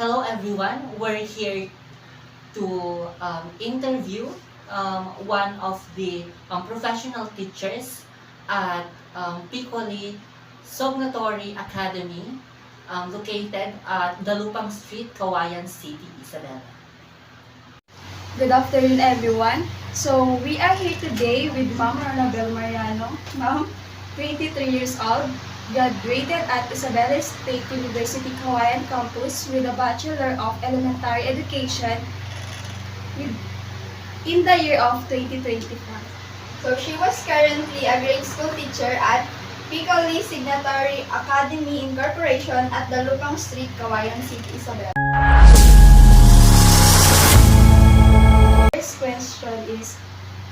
Hello everyone, we're here to interview one of the professional teachers at Piccoli Sognatory Academy located at Dalupang Street, Kawayan City, Isabela. Good afternoon, everyone. So, we are here today with Ma'am Ronabel Mariano. Ma'am, 23 years old, graduated at Isabela State University Kawayan Campus with a Bachelor of Elementary Education in the year of 2025. So she was currently a grade school teacher at Piccoli Signatory Academy Incorporation at Dalupang Street, Kawayan City, Isabela. First question is,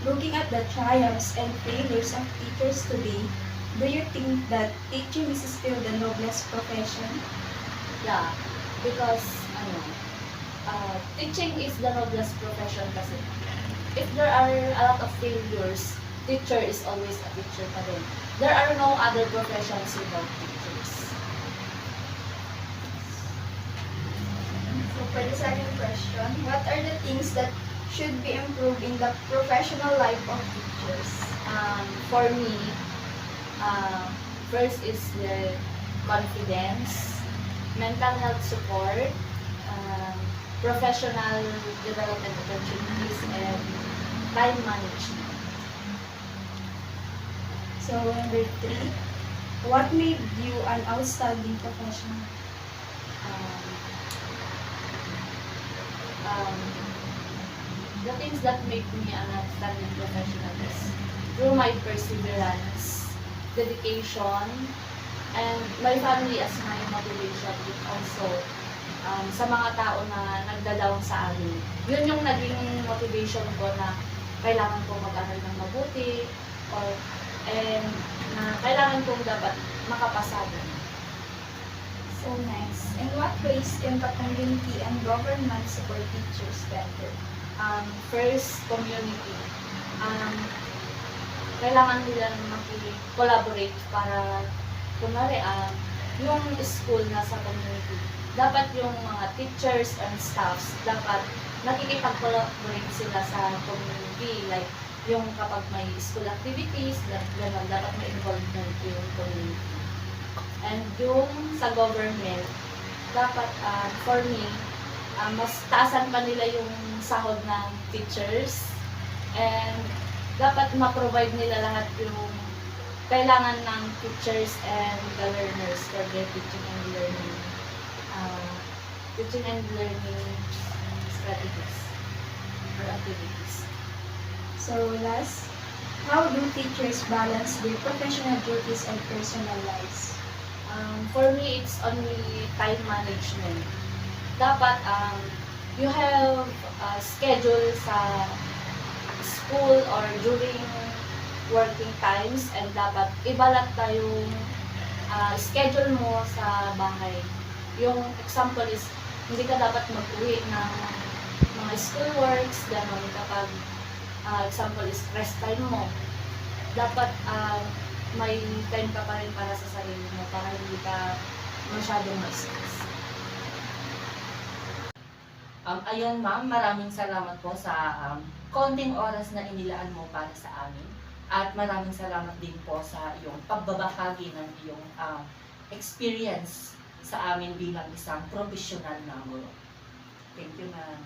looking at the triumphs and failures of teachers today, do you think that teaching is still the noblest profession? Yeah, because teaching is the noblest profession kasi if there are a lot of failures, teacher is always a teacher pa rin. There are no other professions without teachers. So for the second question, what are the things that should be improved in the professional life of teachers? For me, first is the confidence, mental health support, professional development opportunities, and time management. So, number 3, what made you an outstanding professional? The things that make me an outstanding professional is through my perseverance, dedication, and my family as my motivation, and also sa mga tao na nagda-down sa amin. Yun yung naging motivation ko na kailangan kong mag-aral ng mabuti and na kailangan kong dapat makapasa. So nice. In what ways can the community and government support teachers better? First, community. Kailangan nila makikollaborate para kunwari yung school na sa community. Dapat yung mga teachers and staffs, dapat nakikipag-collaborate sila sa community. Like, yung kapag may school activities, gano'n, dapat may involvement yung community. And yung sa government, dapat, for me, mas taasan pa nila yung sahod ng teachers. And dapat ma-provide nila lahat yung kailangan ng teachers and the learners for their teaching and learning strategies or activities. So, last, how do teachers balance their professional duties and personal lives? For me, it's only time management. Dapat you have a schedule sa school or during working times, and dapat ibalat tayong schedule mo sa bahay. Yung example is, hindi ka dapat mag-uwi ng mga school works, gano'n kapag example is rest time mo. Dapat may time ka pa rin para sa sarili mo para hindi ka masyadong ma-stress. Ayun ma'am, maraming salamat po sa konting oras na inilaan mo para sa amin. At maraming salamat din po sa iyong pagbabahagi ng iyong experience sa amin bilang isang professional na guro. Thank you ma'am.